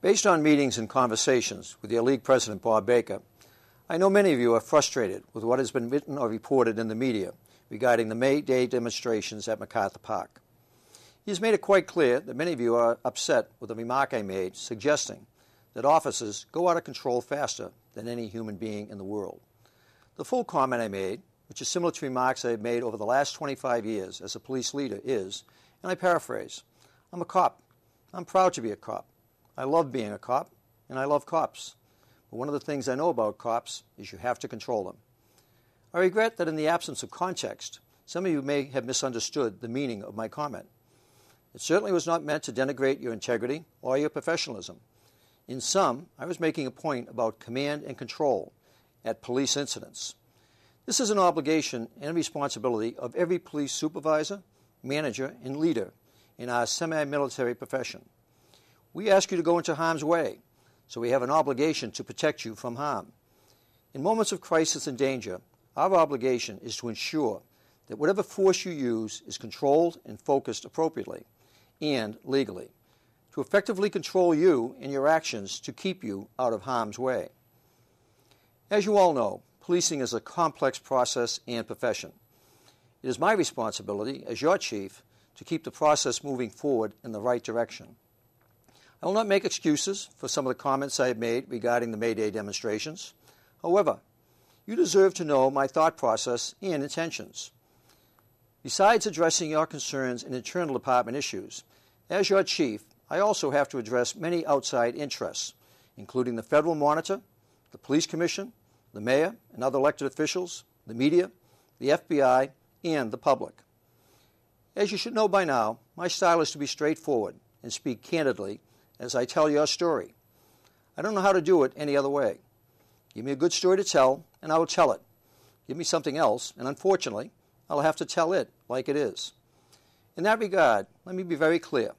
Based on meetings and conversations with your league president, Bob Baker, I know many of you are frustrated with what has been written or reported in the media regarding the May Day demonstrations at Macarthur Park. He has made it quite clear that many of you are upset with the remark I made suggesting that officers go out of control faster than any human being in the world. The full comment I made, which is similar to remarks I have made over the last 25 years as a police leader, is, and I paraphrase, I'm a cop. I'm proud to be a cop. I love being a cop, and I love cops. But one of the things I know about cops is you have to control them. I regret that in the absence of context, some of you may have misunderstood the meaning of my comment. It certainly was not meant to denigrate your integrity or your professionalism. In sum, I was making a point about command and control at police incidents. This is an obligation and responsibility of every police supervisor, manager, and leader in our semi-military profession. We ask you to go into harm's way, so we have an obligation to protect you from harm. In moments of crisis and danger, our obligation is to ensure that whatever force you use is controlled and focused appropriately and legally, to effectively control you and your actions to keep you out of harm's way. As you all know, policing is a complex process and profession. It is my responsibility as your chief to keep the process moving forward in the right direction. I will not make excuses for some of the comments I have made regarding the May Day demonstrations. However, you deserve to know my thought process and intentions. Besides addressing your concerns and internal department issues, as your chief, I also have to address many outside interests, including the federal monitor, the police commission, the mayor and other elected officials, the media, the FBI, and the public. As you should know by now, my style is to be straightforward and speak candidly as I tell your story. I don't know how to do it any other way. Give me a good story to tell, and I will tell it. Give me something else, and unfortunately, I'll have to tell it like it is. In that regard, let me be very clear.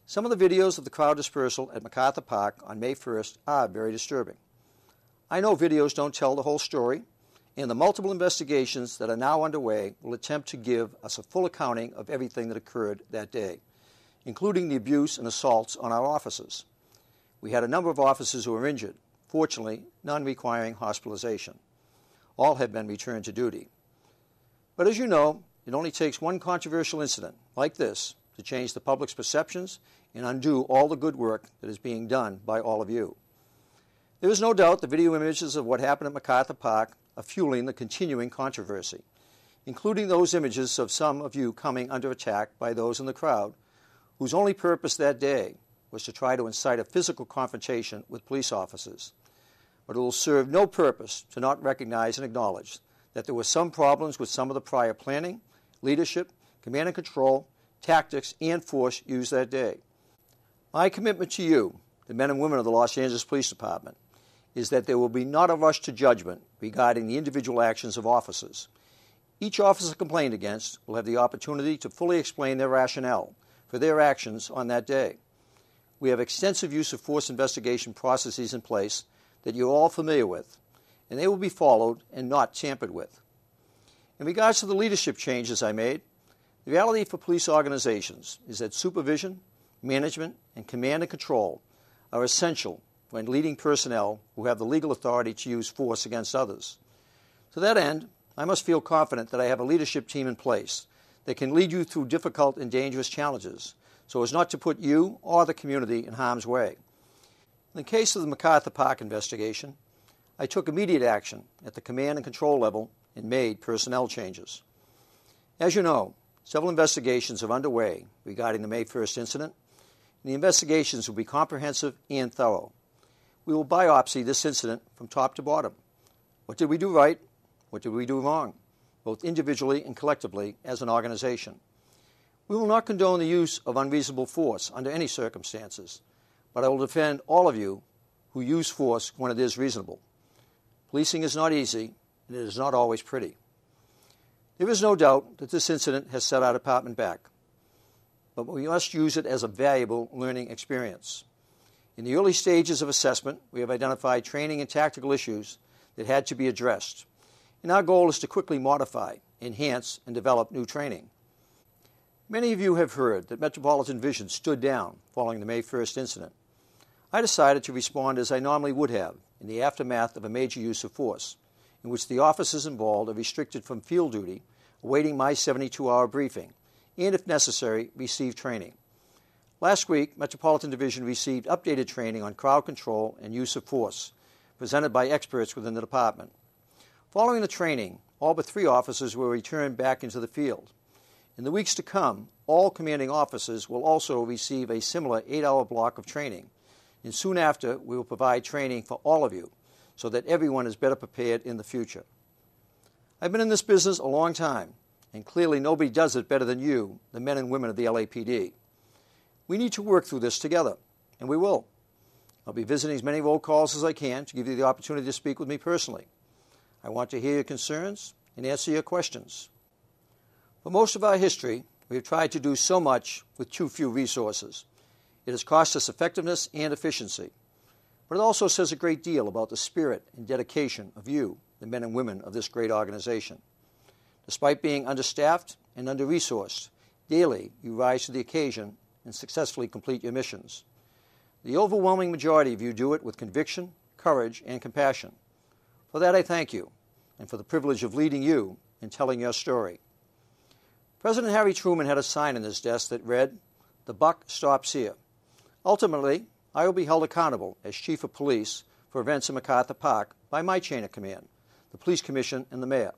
Some of the videos of the crowd dispersal at Macarthur Park on May 1st are very disturbing. I know videos don't tell the whole story, and the multiple investigations that are now underway will attempt to give us a full accounting of everything that occurred that day, including the abuse and assaults on our officers. We had a number of officers who were injured, fortunately none requiring hospitalization. All have been returned to duty. But as you know, it only takes one controversial incident like this to change the public's perceptions and undo all the good work that is being done by all of you. There is no doubt the video images of what happened at Macarthur Park are fueling the continuing controversy, including those images of some of you coming under attack by those in the crowd whose only purpose that day was to try to incite a physical confrontation with police officers. But it will serve no purpose to not recognize and acknowledge that there were some problems with some of the prior planning, leadership, command and control, tactics, and force used that day. My commitment to you, the men and women of the Los Angeles Police Department, is that there will be not a rush to judgment regarding the individual actions of officers. Each officer complained against will have the opportunity to fully explain their rationale for their actions on that day. We have extensive use of force investigation processes in place that you're all familiar with, and they will be followed and not tampered with. In regards to the leadership changes I made, the reality for police organizations is that supervision, management, and command and control are essential when leading personnel who have the legal authority to use force against others. To that end, I must feel confident that I have a leadership team in place that can lead you through difficult and dangerous challenges so as not to put you or the community in harm's way. In the case of the Macarthur Park investigation, I took immediate action at the command and control level and made personnel changes. As you know, several investigations are underway regarding the May 1st incident, and the investigations will be comprehensive and thorough. We will biopsy this incident from top to bottom. What did we do right? What did we do wrong? Both individually and collectively as an organization. We will not condone the use of unreasonable force under any circumstances, but I will defend all of you who use force when it is reasonable. Policing is not easy, and it is not always pretty. There is no doubt that this incident has set our department back, but we must use it as a valuable learning experience. In the early stages of assessment, we have identified training and tactical issues that had to be addressed, and our goal is to quickly modify, enhance, and develop new training. Many of you have heard that Metropolitan Vision stood down following the May 1st incident. I decided to respond as I normally would have in the aftermath of a major use of force, in which the officers involved are restricted from field duty, awaiting my 72-hour briefing, and, if necessary, receive training. Last week, Metropolitan Division received updated training on crowd control and use of force, presented by experts within the department. Following the training, all but 3 officers were returned back into the field. In the weeks to come, all commanding officers will also receive a similar 8-hour block of training, and soon after we will provide training for all of you so that everyone is better prepared in the future. I've been in this business a long time, and clearly nobody does it better than you, the men and women of the LAPD. We need to work through this together, and we will. I'll be visiting as many roll calls as I can to give you the opportunity to speak with me personally. I want to hear your concerns and answer your questions. For most of our history, we have tried to do so much with too few resources. It has cost us effectiveness and efficiency, but it also says a great deal about the spirit and dedication of you, the men and women of this great organization. Despite being understaffed and under-resourced, daily you rise to the occasion and successfully complete your missions. The overwhelming majority of you do it with conviction, courage, and compassion. For that I thank you, and for the privilege of leading you in telling your story. President Harry Truman had a sign on his desk that read, "The buck stops here." Ultimately, I will be held accountable as Chief of Police for events in Macarthur Park by my chain of command, the Police Commission and the Mayor.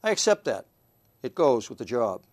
I accept that. It goes with the job.